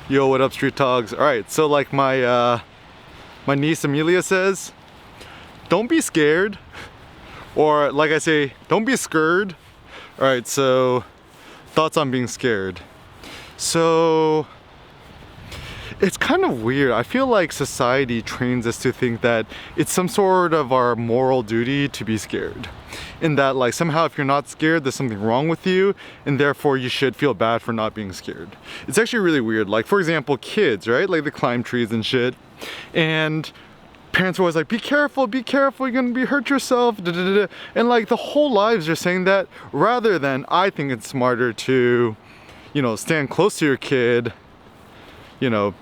Yo, what up, Street Dogs? Alright, so like my niece Amelia says, don't be scared. Or like I say, don't be scared. Alright, so thoughts on being scared. So it's kind of weird. I feel like society trains us to think that it's some sort of our moral duty to be scared. In that, like, somehow if you're not scared, there's something wrong with you, and therefore you should feel bad for not being scared. It's actually really weird. Like, for example, kids, right? Like, they climb trees and shit. And parents are always like, be careful, you're gonna be hurt yourself, da, da, da, da. And like, the whole lives are saying that, rather than, I think it's smarter to, you know, stand close to your kid, you know,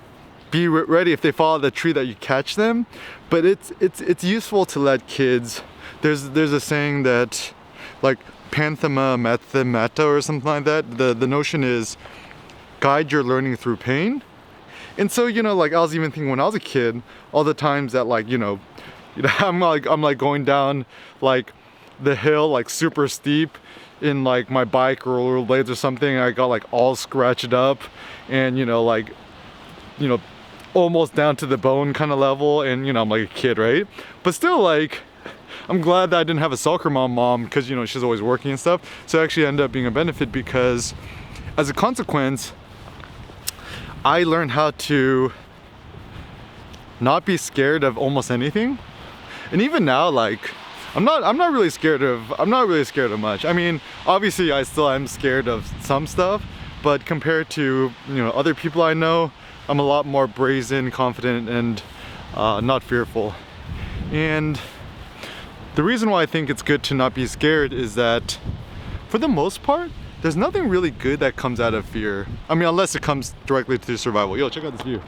be ready if they fall out of the tree that you catch them. But it's useful to let kids, there's a saying that, like, panthema mathemata or something like that. The notion is guide your learning through pain. And so, you know, like, I was even thinking when I was a kid, all the times that, like, you know I'm like going down like the hill, like super steep, in like my bike or rollerblades or something, and I got like all scratched up and, you know, like, you know, almost down to the bone kind of level, and, you know, I'm like a kid, right? But still, like, I'm glad that I didn't have a soccer mom because, you know, she's always working and stuff. So it actually ended up being a benefit, because as a consequence, I learned how to not be scared of almost anything. And even now, like, I'm not really scared of much. I mean, obviously I still am scared of some stuff, but compared to, you know, other people I know, I'm a lot more brazen, confident, and not fearful. And the reason why I think it's good to not be scared is that, for the most part, there's nothing really good that comes out of fear. I mean, unless it comes directly to survival. Yo, check out this view.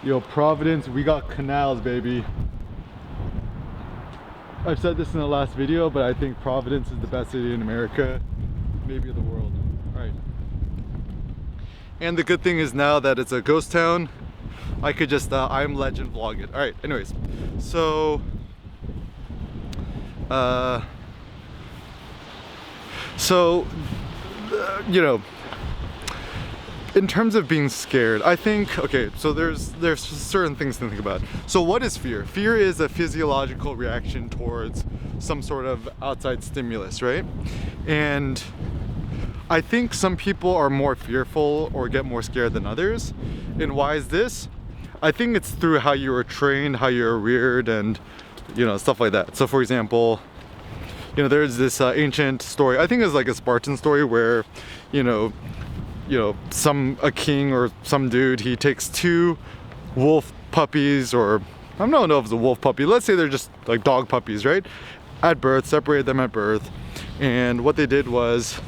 Yo, Providence, we got canals, baby. I've said this in the last video, but I think Providence is the best city in America, maybe the world. All right. And the good thing is, now that it's a ghost town, I could just I'm Legend vlog it. All right, anyways, so you know, in terms of being scared, I think, okay, so there's certain things to think about. So what is fear? Fear is a physiological reaction towards some sort of outside stimulus, right? And I think some people are more fearful or get more scared than others. And why is this? I think it's through how you were trained, how you're reared, and, you know, stuff like that. So for example, you know, there's this ancient story, I think it's like a Spartan story, where, you know, a king or some dude, he takes two wolf puppies, or I don't know if it's a wolf puppy, let's say they're just like dog puppies, right? At birth, separated them at birth. And what they did was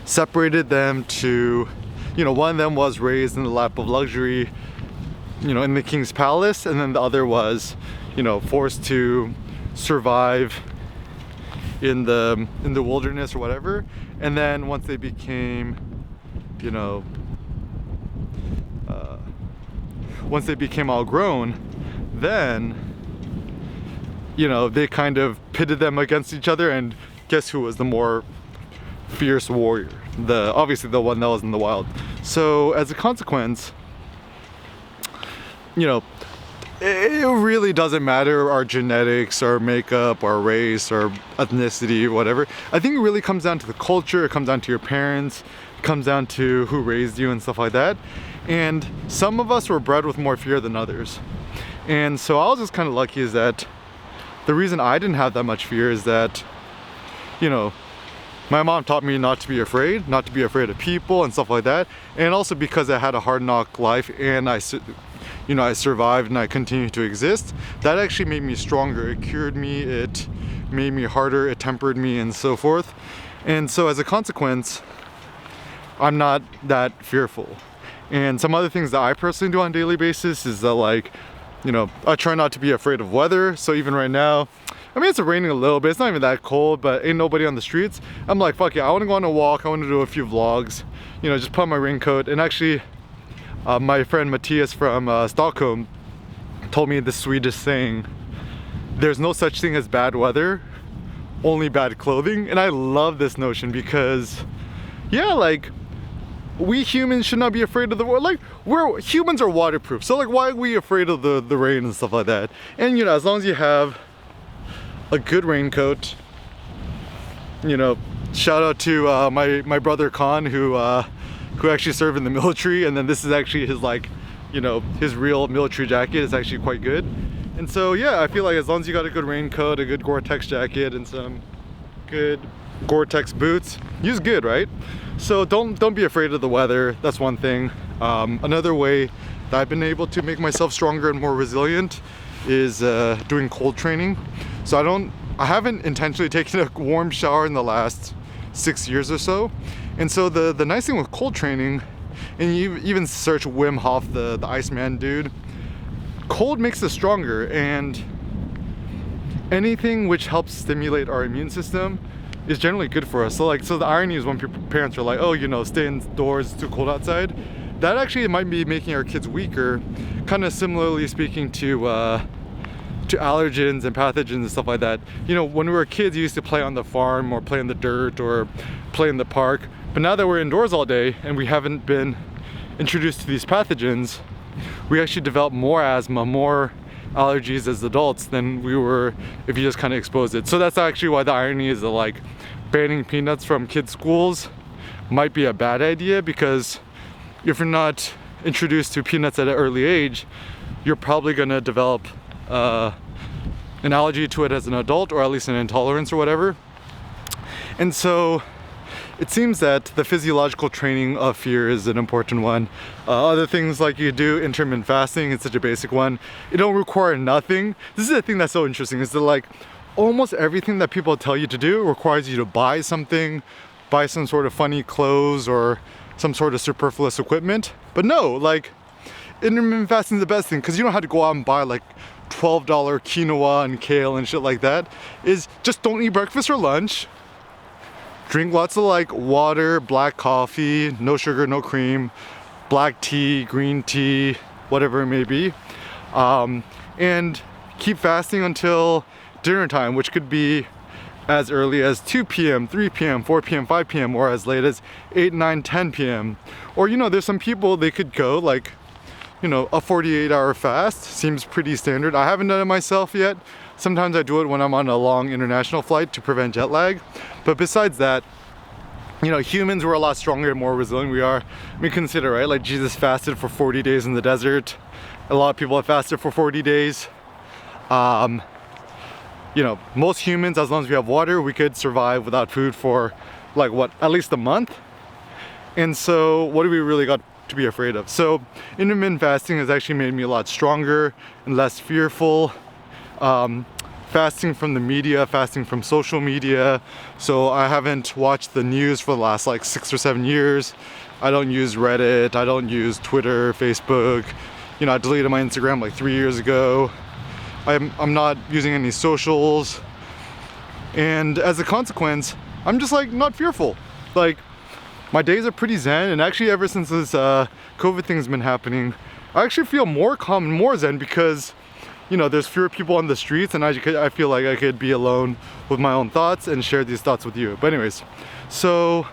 separated them to, you know, one of them was raised in the lap of luxury, you know, in the king's palace, and then the other was, you know, forced to survive in the wilderness or whatever. And then once they became, you know, once they became all grown, then, you know, they kind of pitted them against each other, and guess who was the more fierce warrior? Obviously the one that was in the wild. So as a consequence, you know, it really doesn't matter our genetics, our makeup, our race, our ethnicity, whatever. I think it really comes down to the culture, it comes down to your parents, it comes down to who raised you and stuff like that. And some of us were bred with more fear than others. And so I was just kind of lucky, is that the reason I didn't have that much fear is that, you know, my mom taught me not to be afraid of people and stuff like that. And also because I had a hard knock life, and I survived and I continue to exist, that actually made me stronger. It cured me, it made me harder, it tempered me, and so forth. And so as a consequence, I'm not that fearful. And some other things that I personally do on a daily basis is that, like, you know, I try not to be afraid of weather. So even right now, I mean, it's raining a little bit, it's not even that cold, but ain't nobody on the streets. I'm like, fuck yeah, I want to go on a walk, I want to do a few vlogs, you know, just put on my raincoat. And actually, my friend Matthias from Stockholm told me the sweetest saying there's no such thing as bad weather, only bad clothing. And I love this notion because, yeah, like, we humans should not be afraid of the world. Like, humans are waterproof, so like, why are we afraid of the rain and stuff like that? And you know, as long as you have a good raincoat, you know, shout out to my brother Khan, who actually served in the military, and then this is actually his, like, you know, his real military jacket is actually quite good. And so yeah, I feel like as long as you got a good raincoat, a good Gore-Tex jacket, and some good Gore-Tex boots, use good, right? So don't be afraid of the weather. That's one thing. Another way that I've been able to make myself stronger and more resilient is doing cold training. So I haven't intentionally taken a warm shower in the last 6 years or so. And so the nice thing with cold training, and you even search Wim Hof, the Iceman dude, cold makes us stronger, and anything which helps stimulate our immune system is generally good for us. So the irony is when parents are like, oh, you know, stay indoors, it's too cold outside, that actually might be making our kids weaker, kind of similarly speaking to allergens and pathogens and stuff like that. You know, when we were kids, you used to play on the farm or play in the dirt or play in the park, but now that we're indoors all day and we haven't been introduced to these pathogens, we actually develop more asthma, more allergies as adults than we were if you just kind of exposed it. So that's actually why the irony is that, like, banning peanuts from kids' schools might be a bad idea, because if you're not introduced to peanuts at an early age, you're probably going to develop an allergy to it as an adult, or at least an intolerance or whatever. And so it seems that the physiological training of fear is an important one. Other things like you do intermittent fasting, it's such a basic one. It don't require nothing. This is the thing that's so interesting, is that, like, almost everything that people tell you to do requires you to buy something, buy some sort of funny clothes or some sort of superfluous equipment. But no, like, intermittent fasting is the best thing, because you don't have to go out and buy like $12 quinoa and kale and shit like that. Is just don't eat breakfast or lunch. Drink lots of, like, water, black coffee, no sugar, no cream, black tea, green tea, whatever it may be. And keep fasting until dinner time, which could be as early as 2 p.m., 3 p.m., 4 p.m., 5 p.m., or as late as 8, 9, 10 p.m. Or, you know, there's some people, they could go like, you know, a 48-hour fast. Seems pretty standard. I haven't done it myself yet. Sometimes I do it when I'm on a long international flight to prevent jet lag. But besides that, you know, humans were a lot stronger and more resilient we are. I mean, consider, right? Like, Jesus fasted for 40 days in the desert. A lot of people have fasted for 40 days. You know, most humans, as long as we have water, we could survive without food for, like, what, at least a month. And so what do we really got to be afraid of? So intermittent fasting has actually made me a lot stronger and less fearful. Fasting from the media, fasting from social media. So I haven't watched the news for the last like 6 or 7 years. I don't use Reddit, I don't use Twitter, Facebook. You know, I deleted my Instagram like 3 years ago. I'm not using any socials. And as a consequence, I'm just like not fearful. Like, my days are pretty zen, and actually ever since this COVID thing's been happening, I actually feel more calm and more zen, because, you know, there's fewer people on the streets, and I feel like I could be alone with my own thoughts and share these thoughts with you. But anyways, so,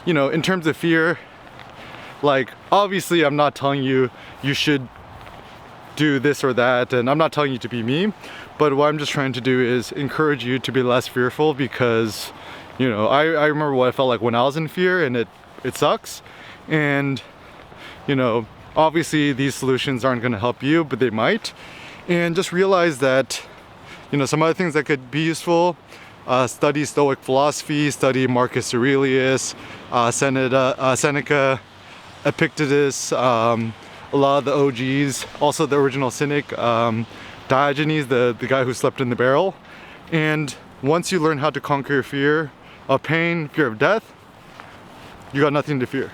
you know, in terms of fear, like, obviously I'm not telling you you should do this or that, and I'm not telling you to be me, but what I'm just trying to do is encourage you to be less fearful, because, you know, I remember what I felt like when I was in fear, and it sucks. And, you know, obviously these solutions aren't going to help you, but they might. And just realize that, you know, some other things that could be useful: study Stoic philosophy, study Marcus Aurelius, Seneca, Epictetus, a lot of the OGs, also the original cynic, Diogenes, the guy who slept in the barrel. And once you learn how to conquer your fear of pain, fear of death, you got nothing to fear.